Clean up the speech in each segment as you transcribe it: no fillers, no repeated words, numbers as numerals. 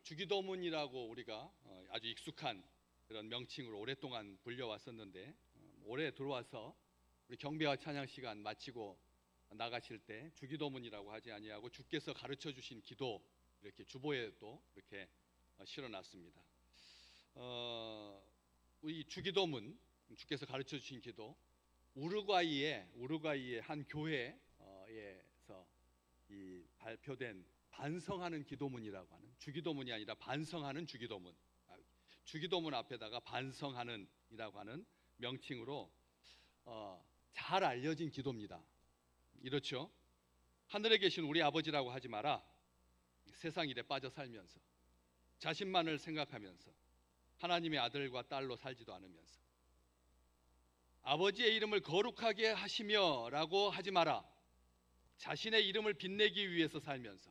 주기도문이라고 우리가 아주 익숙한 그런 명칭으로 오랫동안 불려왔었는데 올해 들어와서 우리 경배와 찬양 시간 마치고 나가실 때 주기도문이라고 하지 아니하고 주께서 가르쳐 주신 기도 이렇게 주보에도 이렇게 실어놨습니다. 이 주기도문, 주께서 가르쳐 주신 기도, 우루과이의 한 교회에서 이 발표된 반성하는 기도문이라고 하는, 주기도문이 아니라 반성하는 주기도문, 주기도문 앞에다가 반성하는이라고 하는 명칭으로 잘 알려진 기도입니다. 이렇죠? 하늘에 계신 우리 아버지라고 하지 마라. 세상 일에 빠져 살면서 자신만을 생각하면서 하나님의 아들과 딸로 살지도 않으면서 아버지의 이름을 거룩하게 하시며 라고 하지 마라. 자신의 이름을 빛내기 위해서 살면서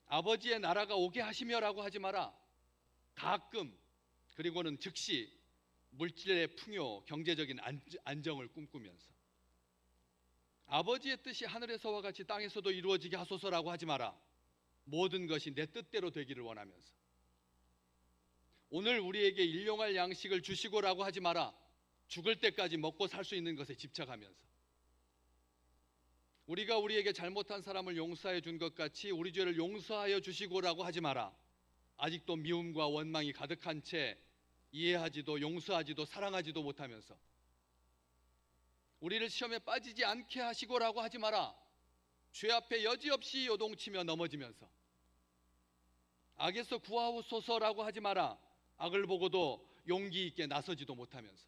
아버지의 나라가 오게 하시며 라고 하지 마라. 가끔 그리고는 즉시 물질의 풍요, 경제적인 안정을 꿈꾸면서 아버지의 뜻이 하늘에서와 같이 땅에서도 이루어지게 하소서라고 하지 마라. 모든 것이 내 뜻대로 되기를 원하면서 오늘 우리에게 일용할 양식을 주시고라고 하지 마라. 죽을 때까지 먹고 살 수 있는 것에 집착하면서 우리가 우리에게 잘못한 사람을 용서해 준 것 같이 우리 죄를 용서하여 주시고라고 하지 마라. 아직도 미움과 원망이 가득한 채 이해하지도 용서하지도 사랑하지도 못하면서 우리를 시험에 빠지지 않게 하시고라고 하지 마라. 죄 앞에 여지없이 요동치며 넘어지면서 악에서 구하옵소서라고 하지 마라. 악을 보고도 용기 있게 나서지도 못하면서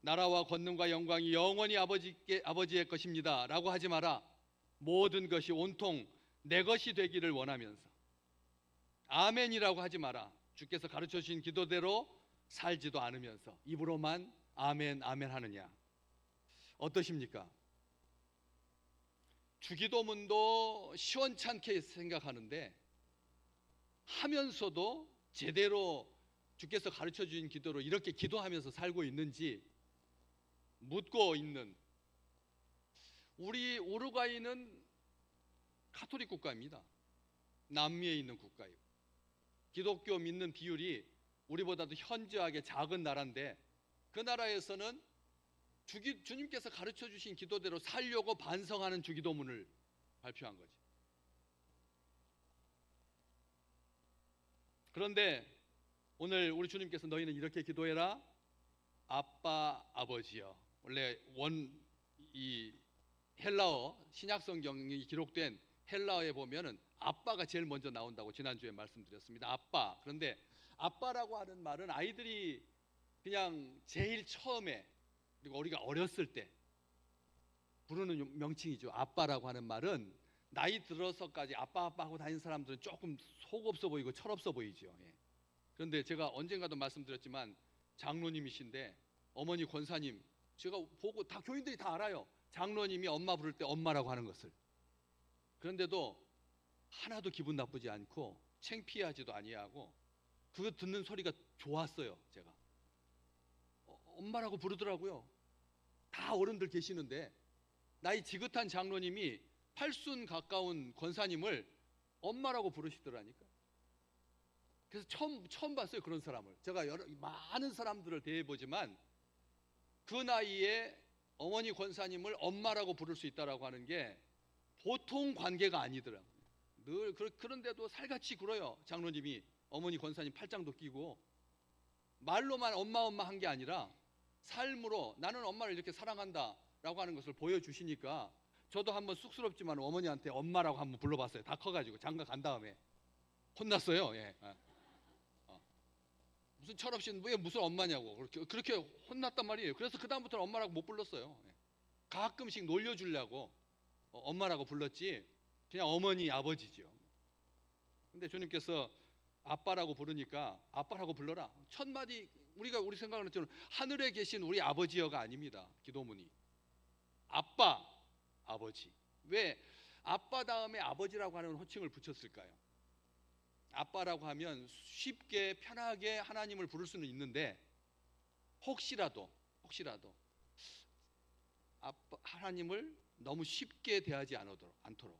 나라와 권능과 영광이 영원히 아버지의 것입니다 라고 하지 마라. 모든 것이 온통 내 것이 되기를 원하면서 아멘이라고 하지 마라. 주께서 가르쳐 주신 기도대로 살지도 않으면서 입으로만 아멘 아멘 하느냐. 어떠십니까? 주기도문도 시원찮게 생각하는데 하면서도 제대로 주께서 가르쳐 주신 기도로 이렇게 기도하면서 살고 있는지 묻고 있는, 우리 우루과이는 가톨릭 국가입니다. 남미에 있는 국가이고 기독교 믿는 비율이 우리보다도 현저하게 작은 나라인데 그 나라에서는 주님께서 가르쳐 주신 기도대로 살려고 반성하는 주기도문을 발표한 거지. 그런데 오늘 우리 주님께서 너희는 이렇게 기도해라. 아빠 아버지여. 원래 이 헬라어 신약 성경이 기록된 헬라어에 보면은 아빠가 제일 먼저 나온다고 지난주에 말씀드렸습니다. 아빠. 그런데 아빠라고 하는 말은 아이들이 그냥 제일 처음에 그리고 우리가 어렸을 때 부르는 명칭이죠. 아빠라고 하는 말은 나이 들어서까지 아빠 하고 다니는 사람들은 조금 속없어 보이고 철없어 보이죠. 예. 그런데 제가 언젠가도 말씀드렸지만 장로님이신데 어머니 권사님, 제가 보고 다 교인들이 다 알아요. 장로님이 엄마 부를 때 엄마라고 하는 것을. 그런데도 하나도 기분 나쁘지 않고 창피하지도 아니하고 그거 듣는 소리가 좋았어요. 제가 엄마라고 부르더라고요. 다 어른들 계시는데 나이 지긋한 장로님이 80 가까운 권사님을 엄마라고 부르시더라니까. 그래서 처음 봤어요. 그런 사람을. 제가 많은 사람들을 대해보지만 그 나이에 어머니 권사님을 엄마라고 부를 수 있다라고 하는 게 보통 관계가 아니더라고요. 늘 그런데도 살같이 굴어요. 장로님이 어머니 권사님 팔짱도 끼고 말로만 엄마 한 게 아니라 삶으로 나는 엄마를 이렇게 사랑한다 라고 하는 것을 보여주시니까 저도 한번 쑥스럽지만 어머니한테 엄마라고 한번 불러봤어요. 다 커가지고 장가 간 다음에 혼났어요. 예. 무슨 철없이 왜 무슨 엄마냐고 그렇게 혼났단 말이에요. 그래서 그 다음부터는 엄마라고 못 불렀어요. 예. 가끔씩 놀려주려고 엄마라고 불렀지 그냥 어머니 아버지죠. 근데 주님께서 아빠라고 부르니까 아빠라고 불러라. 첫 마디 우리 생각하는 것처럼 하늘에 계신 우리 아버지여가 아닙니다. 기도문이 아빠 아버지. 왜 아빠 다음에 아버지라고 하는 호칭을 붙였을까요? 아빠라고 하면 쉽게 편하게 하나님을 부를 수는 있는데 혹시라도 아빠 하나님을 너무 쉽게 대하지 않도록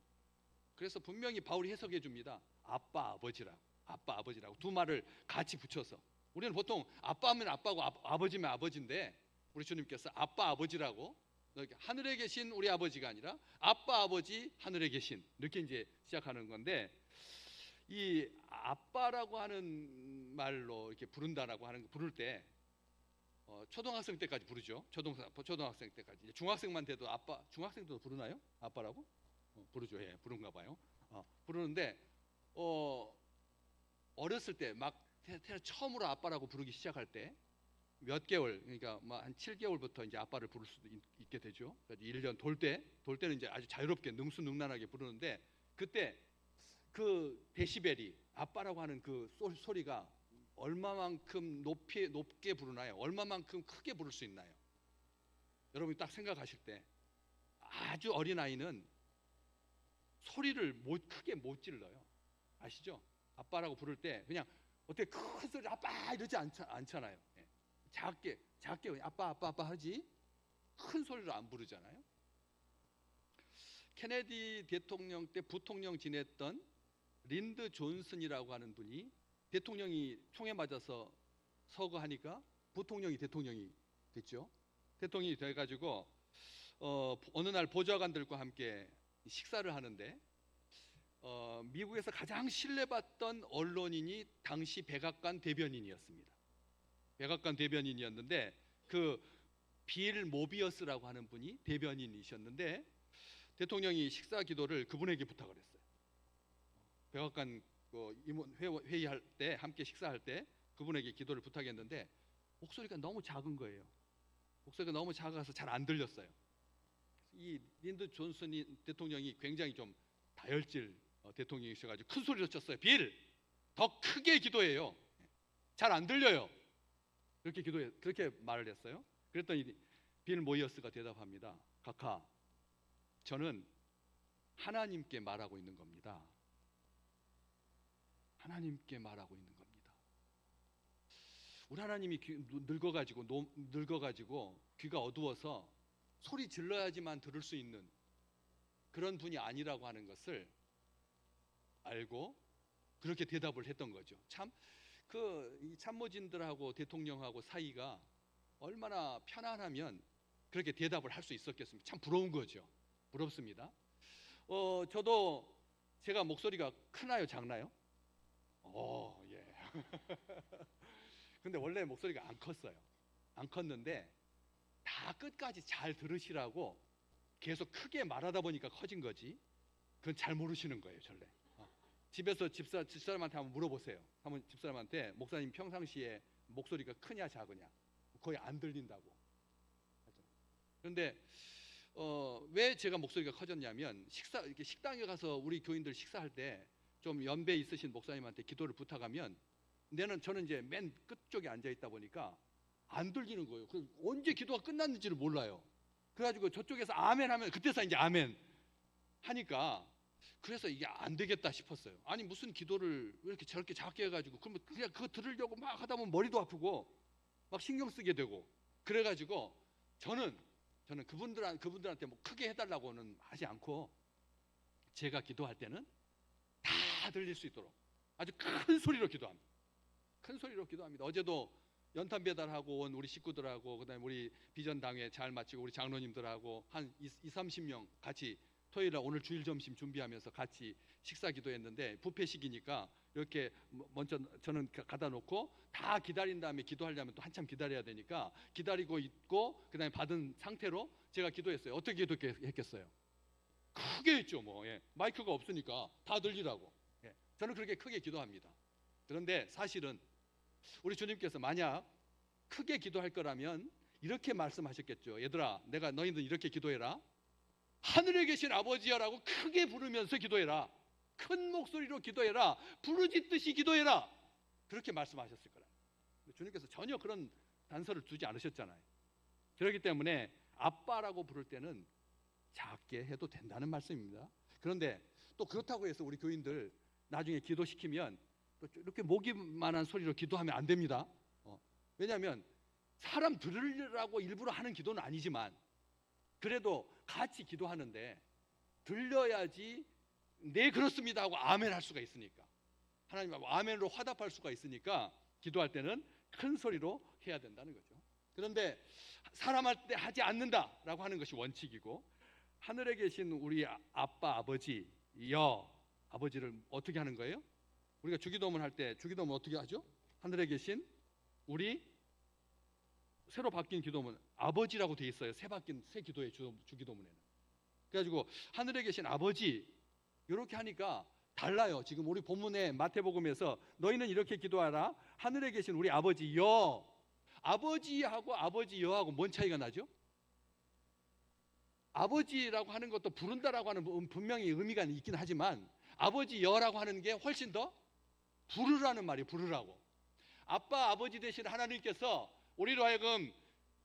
그래서 분명히 바울이 해석해 줍니다. 아빠 아버지라고. 아빠 아버지라고 두 말을 같이 붙여서. 우리는 보통 아빠면 아빠고 아버지면 아버지인데 우리 주님께서 아빠 아버지라고, 하늘에 계신 우리 아버지가 아니라 아빠 아버지 하늘에 계신, 이렇게 이제 시작하는 건데, 이 아빠라고 하는 말로 이렇게 부른다라고 하는 거, 부를 때 초등학생 때까지 부르죠. 초등학생 때까지. 이제 중학생만 돼도 아빠, 중학생도 부르나요? 아빠라고? 부르죠. 예, 부른가 봐요. 부르는데 어렸을 때 막 처음으로 아빠라고 부르기 시작할 때 몇 개월, 그러니까 한 7개월부터 이제 아빠를 부를 수도 있게 되죠. 그래서 1년 돌 때는 이제 아주 자유롭게 능수능란하게 부르는데, 그때 그 데시벨이, 아빠라고 하는 그 소리가 얼마만큼 높게 부르나요? 얼마만큼 크게 부를 수 있나요? 여러분이 딱 생각하실 때 아주 어린 아이는 소리를 크게 못 질러요. 아시죠? 아빠라고 부를 때 그냥 어떻게 큰 소리 아빠 이러지 않잖아요. 예. 작게 아빠 하지 큰 소리로 안 부르잖아요. 케네디 대통령 때 부통령 지냈던 린드 존슨이라고 하는 분이, 대통령이 총에 맞아서 서거하니까 부통령이 대통령이 됐죠. 대통령이 돼가지고 어느 날 보좌관들과 함께 식사를 하는데 미국에서 가장 신뢰받던 언론인이 당시 백악관 대변인이었습니다. 백악관 대변인이었는데 그 빌 모비어스라고 하는 분이 대변인이셨는데, 대통령이 식사 기도를 그분에게 부탁을 했어요. 백악관 임원 회의할 때, 함께 식사할 때 그분에게 기도를 부탁했는데 목소리가 너무 작은 거예요. 목소리가 너무 작아서 잘 안 들렸어요. 이 린드 존슨 대통령이 굉장히 좀 다혈질 대통령이셔가지고 큰 소리로 쳤어요. 빌, 더 크게 기도해요. 잘 안 들려요. 그렇게 말을 했어요. 그랬더니 빌 모이어스가 대답합니다. 각하, 저는 하나님께 말하고 있는 겁니다. 하나님께 말하고 있는 겁니다. 우리 하나님이 늙어가지고 귀가 어두워서 소리 질러야지만 들을 수 있는 그런 분이 아니라고 하는 것을 알고 그렇게 대답을 했던 거죠. 참 이 참모진들하고 대통령하고 사이가 얼마나 편안하면 그렇게 대답을 할 수 있었겠습니까? 참 부러운 거죠. 부럽습니다. 저도 제가 목소리가 크나요, 작나요? 예. 근데 원래 목소리가 안 컸어요. 안 컸는데 다 끝까지 잘 들으시라고 계속 크게 말하다 보니까 커진 거지. 그건 잘 모르시는 거예요, 전래. 집에서 집사람한테 한번 물어보세요. 집사람한테 목사님 평상시에 목소리가 크냐 작으냐, 거의 안 들린다고. 그런데 왜 제가 목소리가 커졌냐면, 이렇게 식당에 가서 우리 교인들 식사할 때 좀 연배 있으신 목사님한테 기도를 부탁하면 저는 이제 맨 끝쪽에 앉아 있다 보니까 안 들리는 거예요. 언제 기도가 끝났는지를 몰라요. 그래가지고 저쪽에서 아멘 하면 그때서 이제 아멘 하니까, 그래서 이게 안 되겠다 싶었어요. 아니 무슨 기도를 왜 이렇게 저렇게 작게 해가지고, 그러면 그냥 그거 들으려고 막 하다 보면 머리도 아프고 막 신경 쓰게 되고, 그래가지고 저는 그분들한테 뭐 크게 해달라고는 하지 않고, 제가 기도할 때는 다 들릴 수 있도록 아주 큰 소리로 기도합니다. 큰 소리로 기도합니다. 어제도 연탄 배달하고 온 우리 식구들하고, 그다음에 우리 비전 당회 잘 마치고 우리 장로님들하고 한 20-30명 같이 토요일날 오늘 주일 점심 준비하면서 같이 식사 기도했는데, 뷔페식이니까 이렇게 먼저 저는 갖다 놓고 다 기다린 다음에 기도하려면 또 한참 기다려야 되니까 기다리고 있고, 그다음에 받은 상태로 제가 기도했어요. 어떻게 기도했겠어요? 크게 했죠. 예. 마이크가 없으니까 다 들리라고. 예. 저는 그렇게 크게 기도합니다. 그런데 사실은 우리 주님께서 만약 크게 기도할 거라면 이렇게 말씀하셨겠죠. 얘들아, 내가 너희들 이렇게 기도해라. 하늘에 계신 아버지야라고 크게 부르면서 기도해라. 큰 목소리로 기도해라. 부르짖듯이 기도해라. 그렇게 말씀하셨을 거라. 주님께서 전혀 그런 단서를 두지 않으셨잖아요. 그렇기 때문에 아빠라고 부를 때는 작게 해도 된다는 말씀입니다. 그런데 또 그렇다고 해서 우리 교인들 나중에 기도시키면 또 이렇게 목이만한 소리로 기도하면 안 됩니다. 왜냐하면 사람 들으려고 일부러 하는 기도는 아니지만 그래도 같이 기도하는데 들려야지 네 그렇습니다 하고 아멘 할 수가 있으니까, 하나님하고 아멘으로 화답할 수가 있으니까 기도할 때는 큰 소리로 해야 된다는 거죠. 그런데 사람한테 하지 않는다라고 하는 것이 원칙이고, 하늘에 계신 우리 아빠, 아버지, 아버지를 어떻게 하는 거예요? 우리가 주기도문 할 때 주기도문 어떻게 하죠? 하늘에 계신 우리, 새로 바뀐 기도문 아버지라고 돼 있어요. 새 기도의 주기도문에는. 그래가지고 하늘에 계신 아버지 이렇게 하니까 달라요. 지금 우리 본문에 마태복음에서 너희는 이렇게 기도하라. 하늘에 계신 우리 아버지 아버지하고 아버지 여하고 뭔 차이가 나죠? 아버지라고 하는 것도 부른다라고 하는 분명히 의미가 있긴 하지만 아버지 여라고 하는 게 훨씬 더 부르라는 말이에요. 부르라고. 아빠 아버지 되신 하나님께서 우리로 하여금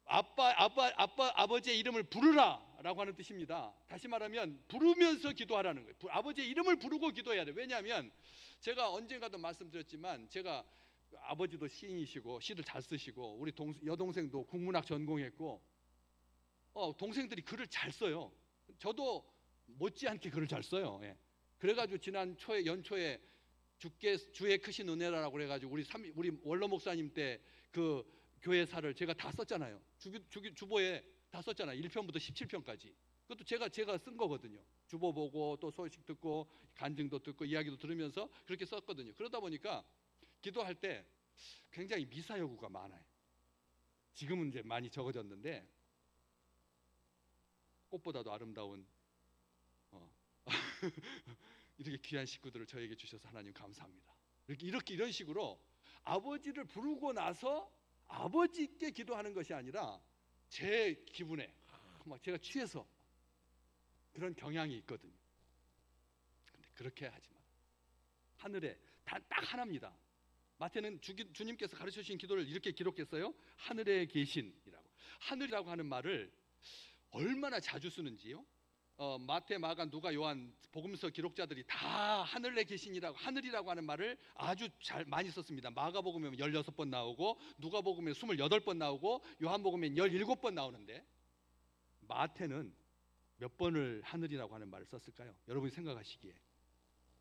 아버지의 이름을 부르라라고 하는 뜻입니다. 다시 말하면 부르면서 기도하라는 거예요. 아버지의 이름을 부르고 기도해야 돼요. 왜냐하면 제가 언젠가도 말씀드렸지만, 제가 아버지도 시인이시고 시를 잘 쓰시고 우리 여동생도 국문학 전공했고 동생들이 글을 잘 써요. 저도 못지않게 글을 잘 써요. 예. 그래가지고 지난 연초에 주의 크신 은혜라고 그래가지고 우리 원로 목사님 때 그 교회사를 제가 다 썼잖아요. 주보에 다 썼잖아요. 1편부터 17편까지. 그것도 제가 쓴 거거든요. 주보 보고 또 소식 듣고 간증도 듣고 이야기도 들으면서 그렇게 썼거든요. 그러다 보니까 기도할 때 굉장히 미사 여구가 많아요. 지금은 이제 많이 적어졌는데, 꽃보다도 아름다운 이렇게 귀한 식구들을 저에게 주셔서 하나님 감사합니다. 이런 식으로 아버지를 부르고 나서 아버지께 기도하는 것이 아니라 제 기분에 막 제가 취해서 그런 경향이 있거든요. 근데 그렇게 하지 마. 하늘에 딱 하나입니다. 마태는 주님께서 가르쳐 주신 기도를 이렇게 기록했어요. 하늘에 계신이라고. 하늘이라고 하는 말을 얼마나 자주 쓰는지요. 마태, 마가, 누가, 요한 복음서 기록자들이 다 하늘에 계신이라고, 하늘이라고 하는 말을 아주 많이 썼습니다. 마가복음에 16번 나오고, 누가복음에 28번 나오고, 요한복음에 17번 나오는데 마태는 몇 번을 하늘이라고 하는 말을 썼을까요? 여러분이 생각하시기에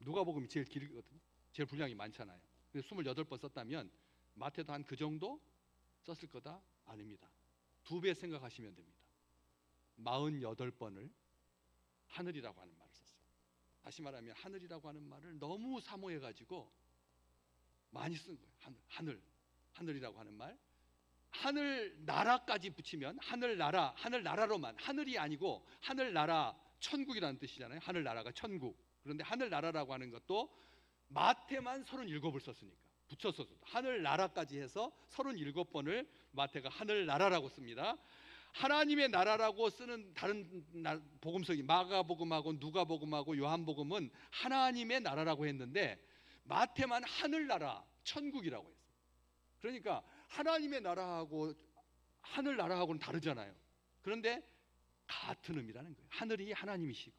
누가복음이 제일 길거든요. 제일 분량이 많잖아요. 그래서 28번 썼다면 마태도 한 그 정도 썼을 거다? 아닙니다. 2배 생각하시면 됩니다. 48번을 하늘이라고 하는 말을 썼어요. 다시 말하면 하늘이라고 하는 말을 너무 사모해가지고 많이 쓴 거예요. 하늘이라고 하는 말. 하늘나라까지 붙이면 하늘나라로만, 하늘이 아니고 하늘나라, 천국이라는 뜻이잖아요. 하늘나라가 천국. 그런데 하늘나라라고 하는 것도 마태만 37을 썼으니까 붙여서 하늘나라까지 해서 37번을 마태가 하늘나라라고 씁니다. 하나님의 나라라고 쓰는 다른 복음서기 마가복음하고 누가복음하고 요한복음은 하나님의 나라라고 했는데 마태만 하늘나라, 천국이라고 했어요. 그러니까 하나님의 나라하고 하늘나라하고는 다르잖아요. 그런데 같은 의미라는 거예요. 하늘이 하나님이시고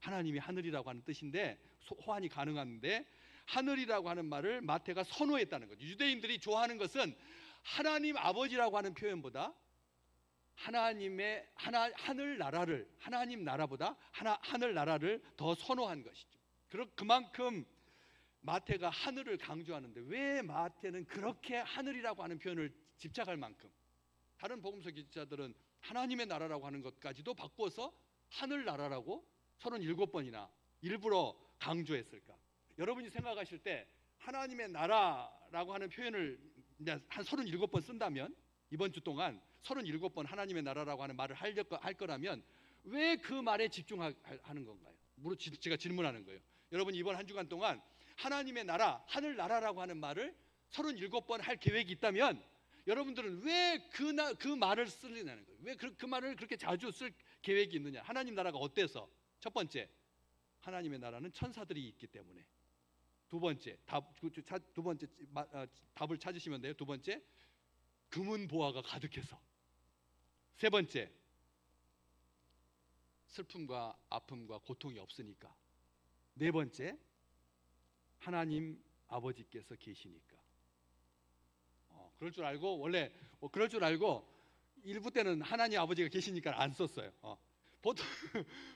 하나님이 하늘이라고 하는 뜻인데 호환이 가능한데, 하늘이라고 하는 말을 마태가 선호했다는 거죠. 유대인들이 좋아하는 것은 하나님 아버지라고 하는 표현보다 하늘나라를, 하나님 나라보다 하늘나라를 더 선호한 것이죠. 그만큼 마태가 하늘을 강조하는데, 왜 마태는 그렇게 하늘이라고 하는 표현을 집착할 만큼 다른 복음서 기자들은 하나님의 나라라고 하는 것까지도 바꿔서 하늘나라라고 37번이나 일부러 강조했을까? 여러분이 생각하실 때 하나님의 나라라고 하는 표현을 한 37번 쓴다면, 이번 주 동안 37번 하나님의 나라라고 하는 말을 할 거라면 왜 그 말에 집중하는 건가요? 제가 질문하는 거예요. 여러분 이번 한 주간 동안 하나님의 나라, 하늘나라라고 하는 말을 37번 할 계획이 있다면 여러분들은 왜 그 말을 쓰느냐는 거예요. 왜 그 말을 그렇게 자주 쓸 계획이 있느냐? 하나님 나라가 어때서? 첫 번째, 하나님의 나라는 천사들이 있기 때문에. 두 번째, 답을 찾으시면 돼요. 두 번째, 금은 보화가 가득해서. 세 번째, 슬픔과 아픔과 고통이 없으니까. 네 번째, 하나님 아버지께서 계시니까. 그럴 줄 알고 원래 그럴 줄 알고 일부 때는 하나님 아버지가 계시니까 안 썼어요.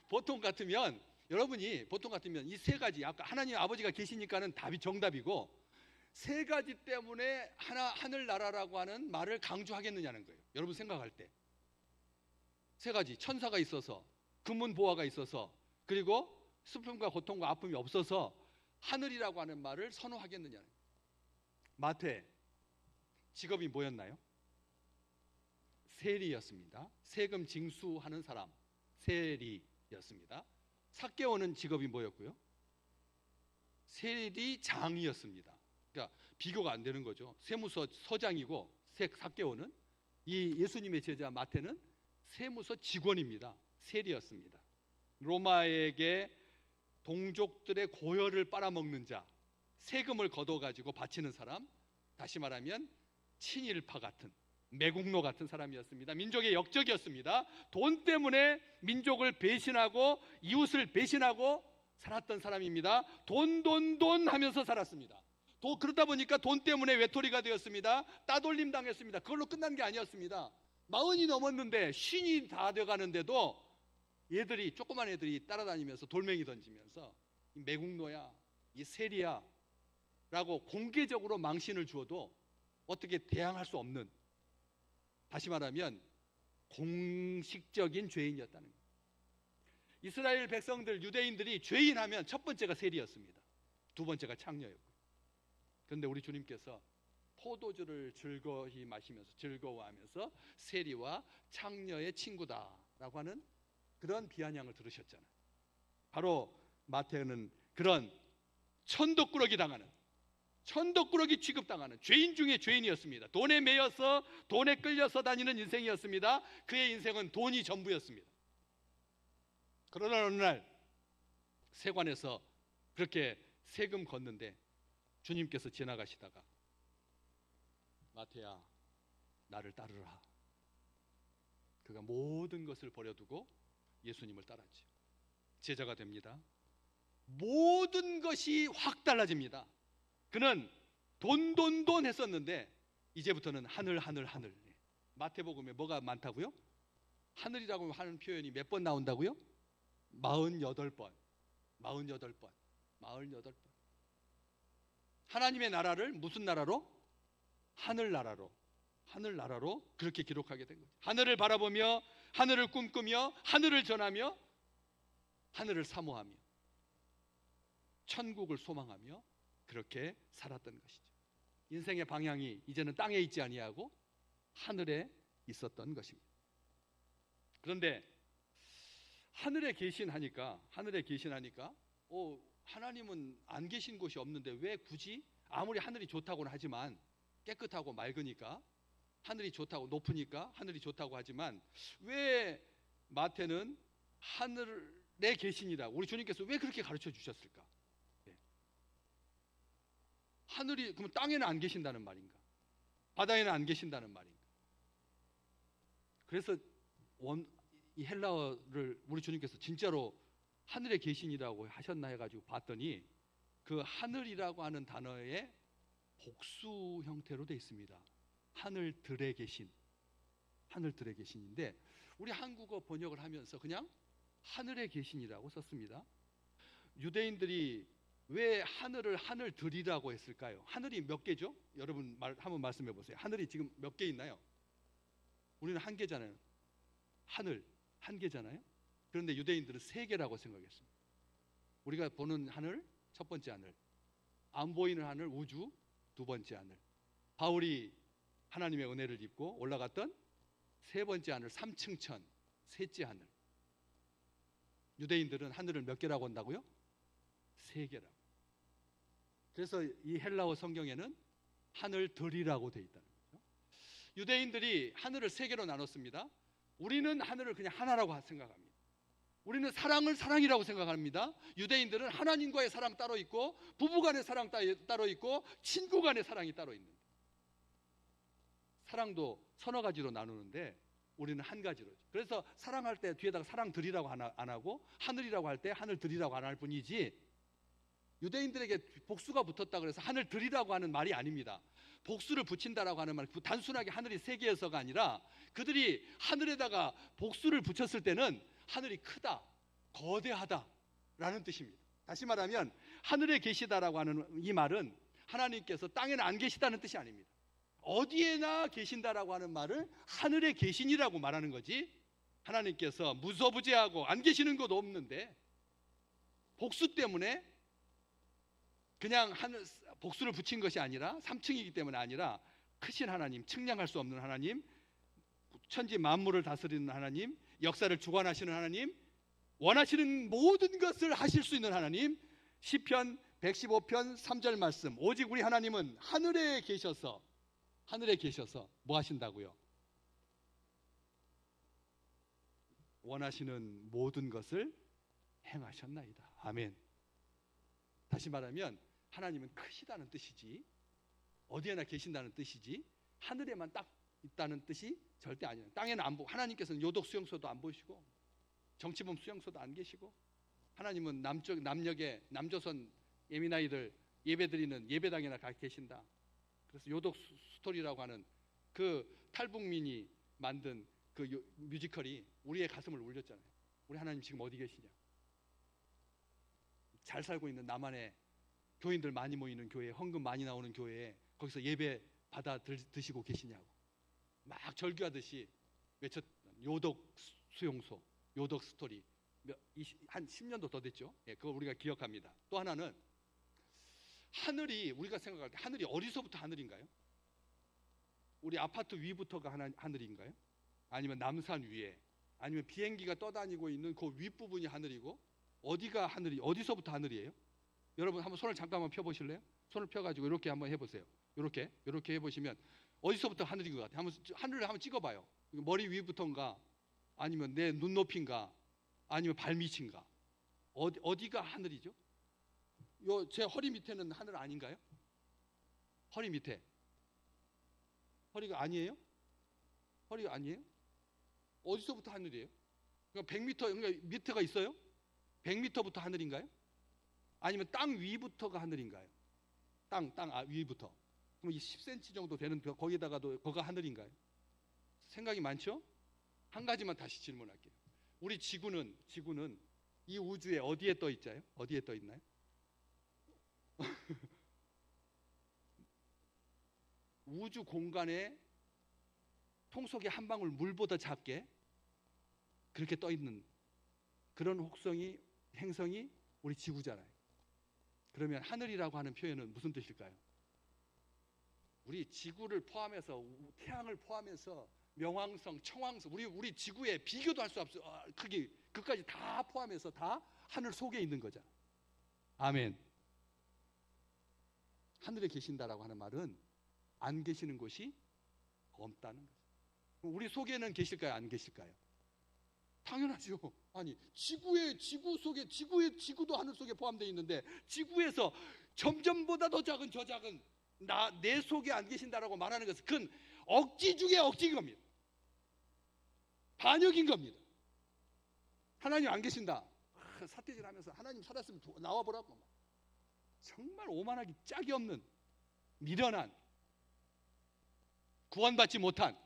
보통 같으면 여러분이 보통 같으면 이 세 가지, 아까 하나님 아버지가 계시니까는 답이 정답이고, 세 가지 때문에 하늘나라라고 하는 말을 강조하겠느냐는 거예요. 여러분 생각할 때 세 가지, 천사가 있어서, 금문보화가 있어서, 그리고 슬픔과 고통과 아픔이 없어서 하늘이라고 하는 말을 선호하겠느냐는 거예요. 마태 직업이 뭐였나요? 세리였습니다. 세금 징수하는 사람, 세리였습니다. 삭개오는 직업이 뭐였고요? 세리장이었습니다. 그러니까 비교가 안 되는 거죠. 세무서 서장이고 삭개오는, 이 예수님의 제자 마태는 세무서 직원입니다. 세리였습니다. 로마에게 동족들의 고혈을 빨아먹는 자, 세금을 걷어가지고 바치는 사람, 다시 말하면 친일파 같은, 매국노 같은 사람이었습니다. 민족의 역적이었습니다. 돈 때문에 민족을 배신하고 이웃을 배신하고 살았던 사람입니다. 돈 하면서 살았습니다. 그러다 보니까 돈 때문에 외톨이가 되었습니다. 따돌림 당했습니다. 그걸로 끝난 게 아니었습니다. 40이 넘었는데 쉰이 다 돼가는데도 얘들이, 조그만 애들이 따라다니면서 돌멩이 던지면서 이 매국노야, 이 세리야 라고 공개적으로 망신을 주어도 어떻게 대항할 수 없는, 다시 말하면 공식적인 죄인이었다는 거예요. 이스라엘 백성들, 유대인들이 죄인하면 첫 번째가 세리였습니다. 두 번째가 창녀였고요. 그런데 우리 주님께서 포도주를 즐거이 마시면서, 즐거워하면서 세리와 창녀의 친구다라고 하는 그런 비아냥을 들으셨잖아요. 바로 마태는 그런 천덕꾸러기 당하는, 천덕꾸러기 취급당하는 죄인 중에 죄인이었습니다. 돈에 매여서, 돈에 끌려서 다니는 인생이었습니다. 그의 인생은 돈이 전부였습니다. 그러나 어느 날 세관에서 그렇게 세금 걷는데 주님께서 지나가시다가, 마태야, 나를 따르라. 그가 모든 것을 버려두고 예수님을 따랐죠. 제자가 됩니다. 모든 것이 확 달라집니다. 그는 돈 했었는데 이제부터는 하늘. 마태복음에 뭐가 많다고요? 하늘이라고 하는 표현이 몇 번 나온다고요? 48번. 하나님의 나라를 무슨 나라로? 하늘나라로 그렇게 기록하게 된 거죠. 하늘을 바라보며, 하늘을 꿈꾸며, 하늘을 전하며, 하늘을 사모하며, 천국을 소망하며 그렇게 살았던 것이죠. 인생의 방향이 이제는 땅에 있지 아니하고 하늘에 있었던 것입니다. 그런데 하늘에 계신하니까 하나님은 안 계신 곳이 없는데 왜 굳이, 아무리 하늘이 좋다고는 하지만, 깨끗하고 맑으니까, 하늘이 좋다고, 높으니까 하늘이 좋다고 하지만, 왜 마태는 하늘에 계시니라고, 우리 주님께서 왜 그렇게 가르쳐 주셨을까? 하늘이, 그럼 땅에는 안 계신다는 말인가? 바다에는 안 계신다는 말인가? 그래서 이 헬라어를 우리 주님께서 진짜로 하늘에 계신이라고 하셨나 해가지고 봤더니, 그 하늘이라고 하는 단어에 복수 형태로 되어 있습니다. 하늘들에 계신인데 우리 한국어 번역을 하면서 그냥 하늘에 계신이라고 썼습니다. 유대인들이 왜 하늘들이라고 했을까요? 하늘이 몇 개죠? 여러분 한번 말씀해 보세요. 하늘이 지금 몇 개 있나요? 우리는 한 개잖아요. 하늘 한 개잖아요. 그런데 유대인들은 세 개라고 생각했습니다. 우리가 보는 하늘, 첫 번째 하늘, 안 보이는 하늘, 우주, 두 번째 하늘. 바울이 하나님의 은혜를 입고 올라갔던 세 번째 하늘, 삼층천, 셋째 하늘. 유대인들은 하늘을 몇 개라고 한다고요? 세 개라고. 그래서 이 헬라어 성경에는 하늘들이라고 되어 있다는 거죠. 유대인들이 하늘을 세 개로 나눴습니다. 우리는 하늘을 그냥 하나라고 생각합니다. 우리는 사랑을 사랑이라고 생각합니다. 유대인들은 하나님과의 사랑 따로 있고, 부부간의 사랑 따로 있고, 친구간의 사랑이 따로 있는데, 사랑도 서너 가지로 나누는데 우리는 한 가지로. 그래서 사랑할 때 뒤에다가 사랑들이라고 안 하고, 하늘이라고 할 때 하늘들이라고 안 할 뿐이지, 유대인들에게 복수가 붙었다 그래서 하늘들이라고 하는 말이 아닙니다. 복수를 붙인다라고 하는 말, 단순하게 하늘이 세 개여서가 아니라, 그들이 하늘에다가 복수를 붙였을 때는 하늘이 크다, 거대하다 라는 뜻입니다. 다시 말하면 하늘에 계시다라고 하는 이 말은 하나님께서 땅에는 안 계시다는 뜻이 아닙니다. 어디에나 계신다라고 하는 말을 하늘에 계시니라고 말하는 거지, 하나님께서 무소부재하고 안 계시는 곳 없는데 복수 때문에 그냥 복수를 붙인 것이 아니라 3층이기 때문에 아니라 크신 하나님, 측량할 수 없는 하나님, 천지 만물을 다스리는 하나님, 역사를 주관하시는 하나님, 원하시는 모든 것을 하실 수 있는 하나님. 시편 115편 3절 말씀, 오직 우리 하나님은 하늘에 계셔서 뭐 하신다고요? 원하시는 모든 것을 행하셨나이다. 아멘. 다시 말하면 하나님은 크시다는 뜻이지, 어디에나 계신다는 뜻이지, 하늘에만 딱 있다는 뜻이 절대 아니에요. 땅에는 안 보고, 하나님께서는 요독 수용소도 안 보시고 정치범 수용소도 안 계시고, 하나님은 남녘에 남조선 예민아이들 예배드리는 예배당에나 가 계신다. 그래서 요독 스토리라고 하는 그 탈북민이 만든 그 뮤지컬이 우리의 가슴을 울렸잖아요. 우리 하나님 지금 어디 계시냐? 잘 살고 있는 남한에 교인들 많이 모이는 교회, 헌금 많이 나오는 교회에 거기서 예배 받아 드시고 계시냐고 막 절규하듯이 외쳤. 요독 수용소, 요독 스토리, 한 10년도 더 됐죠. 예, 그거 우리가 기억합니다. 또 하나는 하늘이, 우리가 생각할 때 하늘이 어디서부터 하늘인가요? 우리 아파트 위부터가 하늘인가요? 아니면 남산 위에, 아니면 비행기가 떠다니고 있는 그 윗부분이 하늘이고, 어디가 하늘이, 어디서부터 하늘이에요? 여러분 한번 손을 잠깐만 펴보실래요? 손을 펴가지고 이렇게 한번 해보세요. 이렇게 해보시면 어디서부터 하늘인 것 같아요? 하늘을 한번 찍어봐요. 머리 위부터인가, 아니면 내 눈높이인가, 아니면 발밑인가? 어디가 하늘이죠? 제 허리 밑에는 하늘 아닌가요? 허리 밑에. 허리가 아니에요? 허리가 아니에요? 어디서부터 하늘이에요? 그러니까 100m, 그러니까 밑에가 있어요? 100m부터 하늘인가요? 아니면 땅 위부터가 하늘인가요? 땅 위부터. 그럼 10cm 정도 되는 거기다가도 거가 하늘인가요? 생각이 많죠? 한 가지만 다시 질문할게요. 우리 지구는 이 우주에 어디에 떠 있자요? 어디에 떠 있나요? 우주 공간에 통속의 한 방울 물보다 작게 그렇게 떠 있는 그런 행성이 우리 지구잖아요. 그러면 하늘이라고 하는 표현은 무슨 뜻일까요? 우리 지구를 포함해서, 태양을 포함해서 명왕성, 청왕성, 우리 지구에 비교도 할 수 없어 크기, 그까지 다 포함해서 다 하늘 속에 있는 거잖아. 아멘. 하늘에 계신다라고 하는 말은 안 계시는 곳이 없다는 거죠. 우리 속에는 계실까요? 안 계실까요? 당연하죠. 아니, 지구도 하늘 속에 포함되어 있는데, 지구에서 점점보다 더 작은 저 작은 내 속에 안 계신다라고 말하는 것은 그건 억지 중에 억지인 겁니다. 반역인 겁니다. 하나님 안 계신다, 사태질하면서 하나님 살았으면 나와보라고, 정말 오만하기 짝이 없는, 미련한, 구원받지 못한,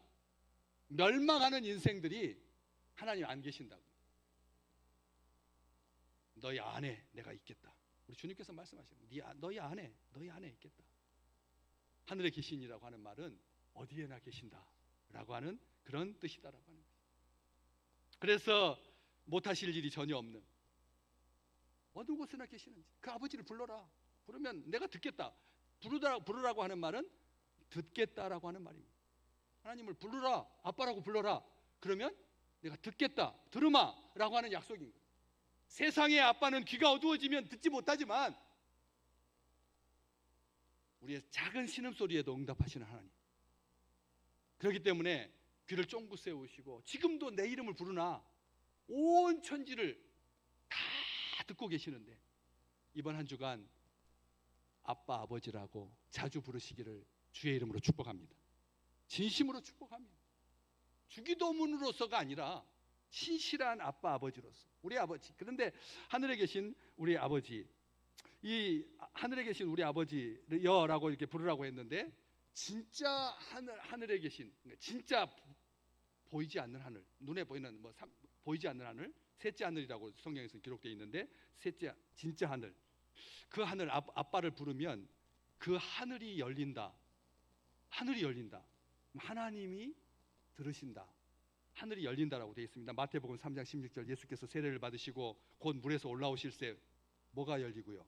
멸망하는 인생들이 하나님 안 계신다고. 너희 안에 내가 있겠다. 우리 주님께서 말씀하시는, 너희 안에 있겠다. 하늘에 계신이라고 하는 말은 어디에나 계신다라고 하는 그런 뜻이다라고 하는 거예요. 그래서 못하실 일이 전혀 없는, 어느 곳에나 계시는지 그 아버지를 불러라. 부르면 내가 듣겠다. 부르라고 하는 말은 듣겠다라고 하는 말입니다. 하나님을 부르라, 아빠라고 불러라. 그러면 내가 듣겠다, 들으마 라고 하는 약속인 거예요. 세상의 아빠는 귀가 어두워지면 듣지 못하지만 우리의 작은 신음소리에도 응답하시는 하나님. 그렇기 때문에 귀를 쫑긋 세우시고 지금도 내 이름을 부르나 온 천지를 다 듣고 계시는데, 이번 한 주간 아빠, 아버지라고 자주 부르시기를 주의 이름으로 축복합니다. 진심으로 축복합니다. 주기도문으로서가 아니라 신실한 아빠, 아버지로서, 우리 아버지. 그런데 하늘에 계신 우리 아버지, 이 하늘에 계신 우리 아버지여라고 이렇게 부르라고 했는데, 진짜 하늘에 계신, 진짜 보이지 않는 하늘, 눈에 보이는 보이지 않는 하늘, 셋째 하늘이라고 성경에서 기록되어 있는데, 셋째 진짜 하늘. 그 하늘 아빠를 부르면 그 하늘이 열린다. 하늘이 열린다. 하나님이 들으신다. 하늘이 열린다라고 되어 있습니다. 마태복음 3장 16절, 예수께서 세례를 받으시고 곧 물에서 올라오실 때 뭐가 열리고요?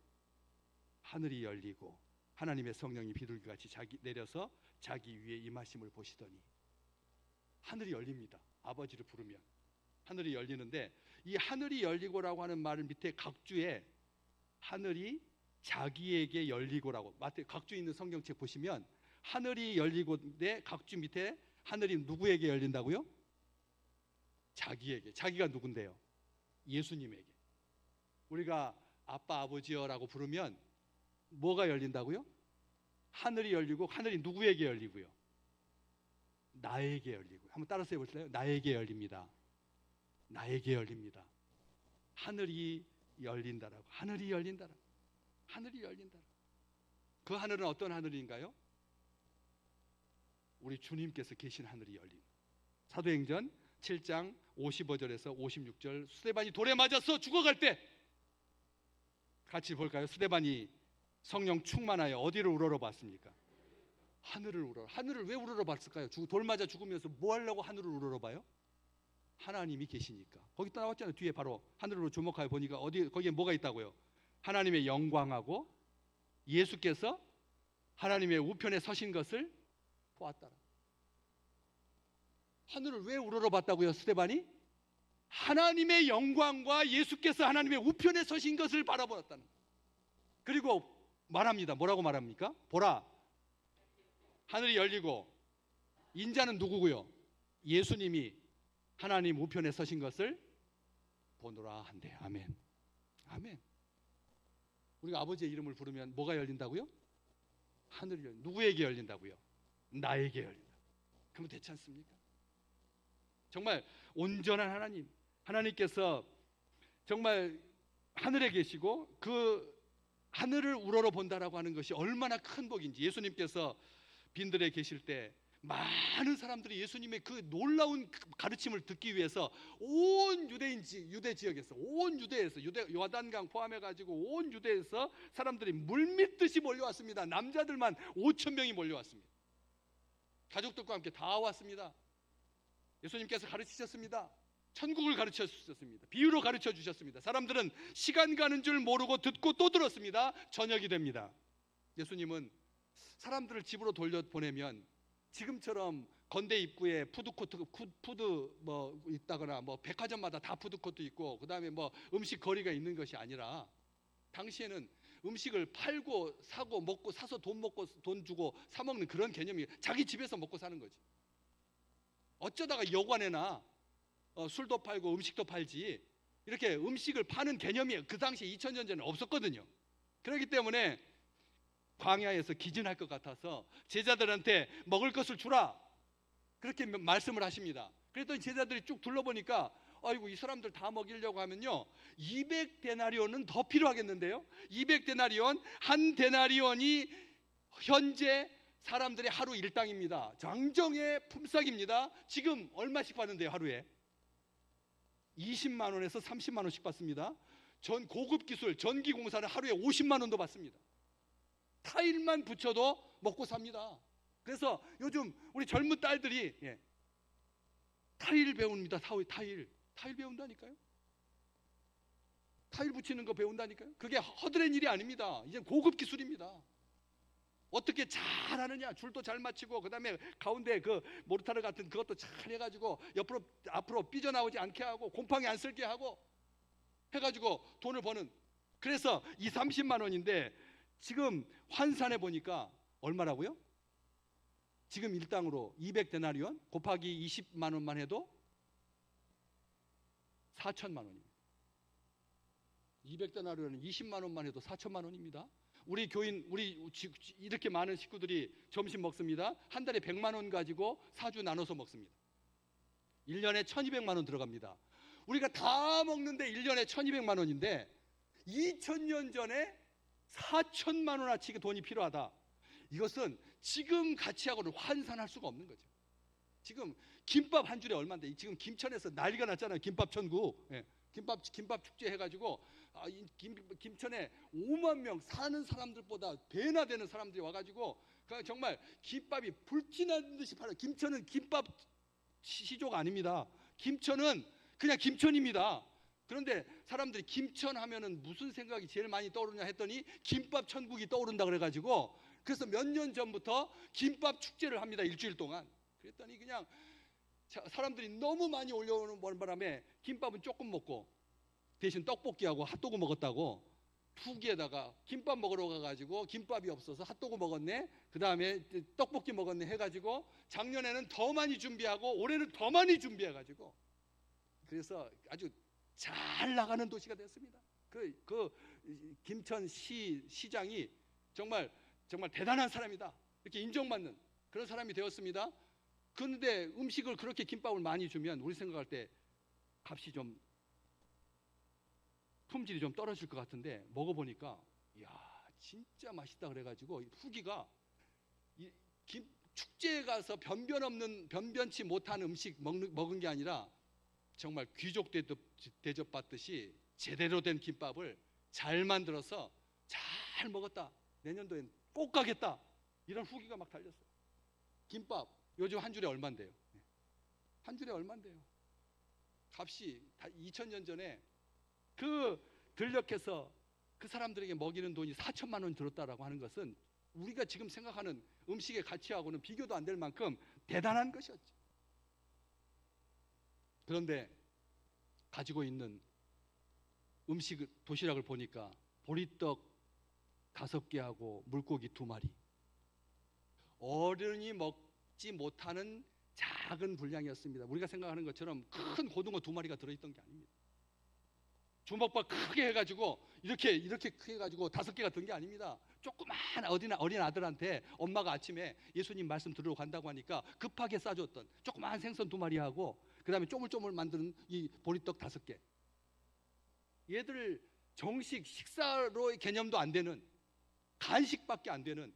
하늘이 열리고 하나님의 성령이 비둘기같이 내려서 자기 위에 임하심을 보시더니, 하늘이 열립니다. 아버지를 부르면 하늘이 열리는데, 이 하늘이 열리고라고 하는 말을 밑에 각주에 하늘이 자기에게 열리고라고, 마태 각주 있는 성경책 보시면 하늘이 열리고인데 각주 밑에 하늘이 누구에게 열린다고요? 자기에게. 자기가 누군데요? 예수님에게. 우리가 아빠 아버지여라고 부르면 뭐가 열린다고요? 하늘이 열리고, 하늘이 누구에게 열리고요? 나에게 열리고요. 한번 따라서 해볼까요? 나에게 열립니다. 나에게 열립니다. 하늘이 열린다라고. 하늘이 열린다라고. 하늘이 열린다라고. 그 하늘은 어떤 하늘인가요? 우리 주님께서 계신 하늘이 열린. 사도행전 7장 55절에서 56절, 스데반이 돌에 맞아서 죽어갈 때, 같이 볼까요? 스데반이 성령 충만하여 어디를 우러러봤습니까? 하늘을 우러러. 하늘을 왜 우러러봤을까요? 돌 맞아 죽으면서 뭐 하려고 하늘을 우러러봐요? 하나님이 계시니까. 거기 또 나왔잖아요. 뒤에 바로 하늘로 주목하여 보니까 거기에 뭐가 있다고요? 하나님의 영광하고 예수께서 하나님의 우편에 서신 것을 보았더라. 하늘을 왜 우러러봤다고요, 스데반이? 하나님의 영광과 예수께서 하나님의 우편에 서신 것을 바라보았다는. 그리고 말합니다. 뭐라고 말합니까? 보라, 하늘이 열리고 인자는 누구고요? 예수님이 하나님 우편에 서신 것을 보노라 한대. 아멘. 아멘. 우리가 아버지의 이름을 부르면 뭐가 열린다고요? 하늘이 열린다. 누구에게 열린다고요? 나에게 열린다. 그러면 되지 않습니까? 정말 온전한 하나님, 하나님께서 정말 하늘에 계시고 그 하늘을 우러러 본다라고 하는 것이 얼마나 큰 복인지. 예수님께서 빈들에 계실 때 많은 사람들이 예수님의 그 놀라운 가르침을 듣기 위해서 온 유대 지역에서, 온 유대에서, 요단강 포함해 가지고 온 유대에서 사람들이 물밀듯이 몰려왔습니다. 남자들만 5천 명이 몰려왔습니다. 가족들과 함께 다 왔습니다. 예수님께서 가르치셨습니다. 천국을 가르쳐 주셨습니다. 비유로 가르쳐 주셨습니다. 사람들은 시간 가는 줄 모르고 듣고 또 들었습니다. 저녁이 됩니다. 예수님은 사람들을 집으로 돌려보내면 지금처럼 건대 입구에 푸드코트, 푸드 뭐 있다거나 뭐 백화점마다 다 푸드코트 있고 그다음에 뭐 음식 거리가 있는 것이 아니라, 당시에는 음식을 팔고 사고 먹고, 사서 돈 주고 사 먹는 그런 개념이, 자기 집에서 먹고 사는 거지. 어쩌다가 여관에나 술도 팔고 음식도 팔지, 이렇게 음식을 파는 개념이 그 당시 2000년 전에 없었거든요. 그렇기 때문에 광야에서 기진할 것 같아서 제자들한테 먹을 것을 주라, 그렇게 말씀을 하십니다. 그랬더니 제자들이 쭉 둘러보니까, 아이고, 이 사람들 다 먹이려고 하면요 200데나리온은 더 필요하겠는데요. 200데나리온, 한 데나리온이 현재 사람들의 하루 일당입니다. 장정의 품삯입니다. 지금 얼마씩 받는데요? 하루에 20만 원에서 30만 원씩 받습니다. 전 고급 기술 전기공사는 하루에 50만 원도 받습니다. 타일만 붙여도 먹고 삽니다. 그래서 요즘 우리 젊은 딸들이 타일 배웁니다. 타일 배운다니까요. 타일 붙이는 거 배운다니까요. 그게 허드렛 일이 아닙니다. 이제 고급 기술입니다. 어떻게 잘 하느냐, 줄도 잘 맞추고, 그 다음에 가운데 그 모르타르 같은 그것도 잘 해가지고 앞으로 삐져나오지 않게 하고 곰팡이 안 쓸게 하고 해가지고 돈을 버는. 그래서 30만 원인데 지금 환산해 보니까 얼마라고요? 지금 일당으로 200데나리온 곱하기 20만 원만 해도 4천만 원입니다. 200데나리온은 20만 원만 해도 4천만 원입니다. 우리 교인, 이렇게 많은 식구들이 점심 먹습니다. 한 달에 100만 원 가지고 4주 나눠서 먹습니다. 1년에 1200만 원 들어갑니다. 우리가 다 먹는데 1년에 1200만 원인데 2000년 전에 4천만 원어치 돈이 필요하다. 이것은 지금 가치하고는 환산할 수가 없는 거죠. 지금 김밥 한 줄에 얼마인데, 지금 김천에서 난리가 났잖아요. 김밥 천국. 김밥 축제 해가지고 김천에 5만 명 사는 사람들보다 배나 되는 사람들이 와가지고 정말 김밥이 불티나는 듯이 팔아요. 김천은 김밥 시조가 아닙니다. 김천은 그냥 김천입니다. 그런데 사람들이 김천 하면은 무슨 생각이 제일 많이 떠오르냐 했더니 김밥 천국이 떠오른다 그래가지고 그래서 몇 년 전부터 김밥 축제를 합니다. 일주일 동안. 그랬더니 그냥 사람들이 너무 많이 올려오는 바람에 김밥은 조금 먹고 대신 떡볶이하고 핫도그 먹었다고 후기에다가 김밥 먹으러 가가지고 김밥이 없어서 핫도그 먹었네, 그 다음에 떡볶이 먹었네 해가지고 작년에는 더 많이 준비하고 올해는 더 많이 준비해가지고 그래서 아주 잘 나가는 도시가 됐습니다. 그 김천 시장이 정말 대단한 사람이다 이렇게 인정받는 그런 사람이 되었습니다. 그런데 음식을 그렇게 김밥을 많이 주면 우리 생각할 때 값이 좀 품질이 좀 떨어질 것 같은데 먹어보니까 이야 진짜 맛있다 그래가지고 후기가 축제에 가서 변변치 못한 음식 먹은 게 아니라 정말 귀족 대접 받듯이 제대로 된 김밥을 잘 만들어서 잘 먹었다, 내년도엔 꼭 가겠다, 이런 후기가 막 달렸어요. 김밥 요즘 한 줄에 얼만데요? 한 줄에 얼만데요? 값이 2000년 전에 들녘에서 그 사람들에게 먹이는 돈이 4천만 원 들었다라고 하는 것은 우리가 지금 생각하는 음식의 가치하고는 비교도 안 될 만큼 대단한 것이었죠. 그런데 가지고 있는 도시락을 보니까 보리떡 5개하고 물고기 2마리, 어른이 먹지 못하는 작은 분량이었습니다. 우리가 생각하는 것처럼 큰 고등어 2마리가 들어있던 게 아닙니다. 주먹밥 크게 해가지고 이렇게 크게 해가지고 5개가 든 게 아닙니다. 조그만 어린 아들한테 엄마가 아침에 예수님 말씀 들으러 간다고 하니까 급하게 싸줬던 조그만 생선 2마리하고 그 다음에 쪼물쪼물 만드는 이 보리떡 5개. 얘들 정식 식사로의 개념도 안 되는, 간식밖에 안 되는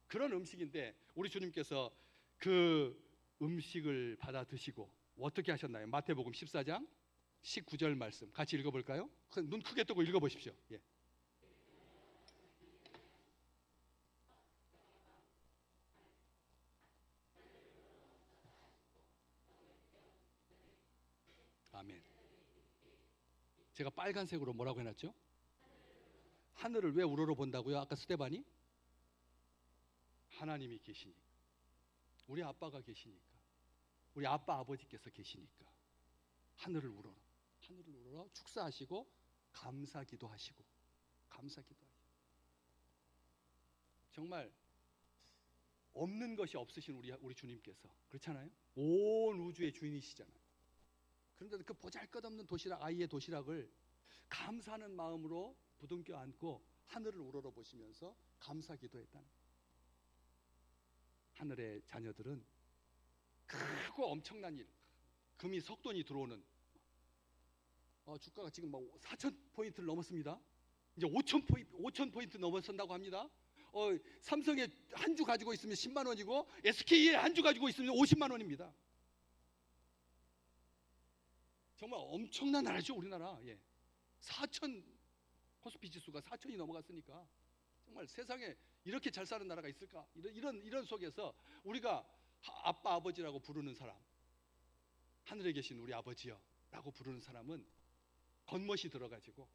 그런 음식인데 우리 주님께서 그 음식을 받아 드시고 어떻게 하셨나요? 마태복음 14장 19절 말씀 같이 읽어볼까요? 눈 크게 뜨고 읽어보십시오. 예. 아멘. 제가 빨간색으로 뭐라고 해놨죠? 하늘을 왜 우러러 본다고요? 아까 스데반이? 하나님이 계시니까, 우리 아빠가 계시니까, 우리 아빠 아버지께서 계시니까 하늘을 우러러 축사하시고 감사기도 하시고 정말 없는 것이 없으신 우리 주님께서 그렇잖아요. 온 우주의 주인이시잖아요. 그런데 그 보잘것없는 아이의 도시락을 감사하는 마음으로 부둥켜 안고 하늘을 우러러 보시면서 감사기도했다는 거예요. 하늘의 자녀들은 크고 엄청난 일, 금이 석돈이 들어오는 주가가 지금 4,000포인트를 넘었습니다. 이제 5,000포인트 넘어선다고 합니다. 삼성에 한 주 가지고 있으면 10만 원이고 SK에 한 주 가지고 있으면 50만 원입니다. 정말 엄청난 나라죠, 우리나라. 예. 4,000 코스피 지수가 4,000이 넘어갔으니까 정말 세상에 이렇게 잘 사는 나라가 있을까? 이런 속에서 우리가 아빠 아버지라고 부르는 사람, 하늘에 계신 우리 아버지여라고 부르는 사람은 겉멋이 들어가지고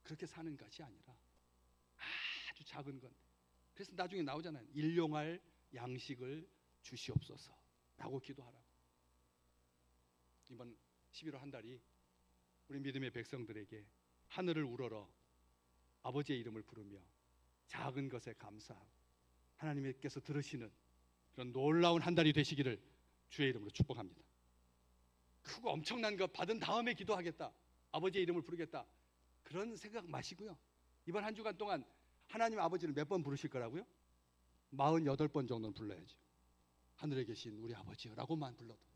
그렇게 사는 것이 아니라 아주 작은 건데, 그래서 나중에 나오잖아요. 일용할 양식을 주시옵소서라고 기도하라고. 이번 11월 한 달이 우리 믿음의 백성들에게 하늘을 우러러 아버지의 이름을 부르며 작은 것에 감사하고 하나님께서 들으시는 그런 놀라운 한 달이 되시기를 주의 이름으로 축복합니다. 크고 엄청난 것 받은 다음에 기도하겠다, 아버지의 이름을 부르겠다, 그런 생각 마시고요. 이번 한 주간 동안 하나님 아버지를 몇 번 부르실 거라고요? 48번 정도는 불러야죠. 하늘에 계신 우리 아버지라고만 불러도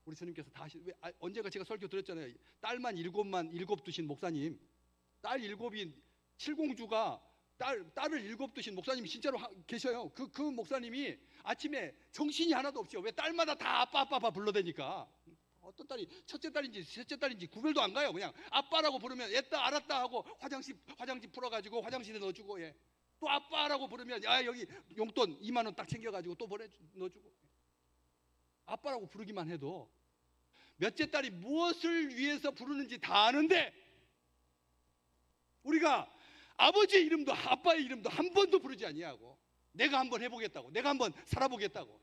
우리 주님께서 다시 언제가 제가 설교 드렸잖아요. 딸만 7 두신 목사님, 딸 7이 7공주가 딸을 7 두신 목사님이 진짜로 계셔요. 그 목사님이 아침에 정신이 하나도 없죠. 왜 딸마다 다 아빠 불러대니까 어떤 딸이 첫째 딸인지 셋째 딸인지 구별도 안 가요. 그냥 아빠라고 부르면 했다 알았다 하고 화장실 풀어가지고 화장실에 넣어주고, 예. 또 아빠라고 부르면 야 여기 용돈 2만 원 딱 챙겨가지고 또 넣어주고. 아빠라고 부르기만 해도 몇째 딸이 무엇을 위해서 부르는지 다 아는데 우리가 아버지의 이름도 아빠의 이름도 한 번도 부르지 아니하고 내가 한번 해보겠다고, 내가 한번 살아보겠다고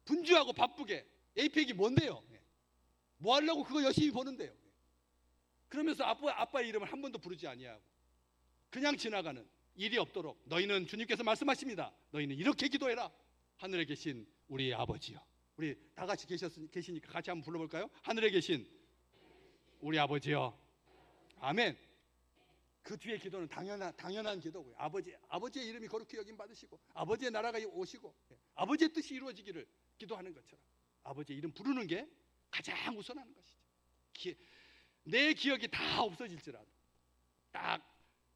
분주하고 바쁘게. 에이펙이 뭔데요? 뭐 하려고 그거 열심히 버는데요. 그러면서 아빠의 이름을 한 번도 부르지 아니하고 그냥 지나가는 일이 없도록 너희는, 주님께서 말씀하십니다. 너희는 이렇게 기도해라. 하늘에 계신 우리 아버지요. 우리 다 같이 계시니까 같이 한번 불러볼까요? 하늘에 계신 우리 아버지요. 아멘. 그 뒤에 기도는 당연한 기도고요. 아버지의 이름이 거룩히 여김 받으시고 아버지의 나라가 오시고 아버지의 뜻이 이루어지기를 기도하는 것처럼 아버지의 이름 부르는 게 가장 우선하는 것이죠. 내 기억이 다 없어질지라도 딱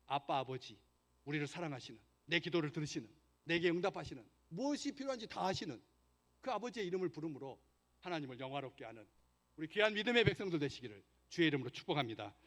아빠 아버지, 우리를 사랑하시는, 내 기도를 들으시는, 내게 응답하시는, 무엇이 필요한지 다 아시는 그 아버지의 이름을 부름으로 하나님을 영화롭게 하는 우리 귀한 믿음의 백성들 되시기를 주의 이름으로 축복합니다.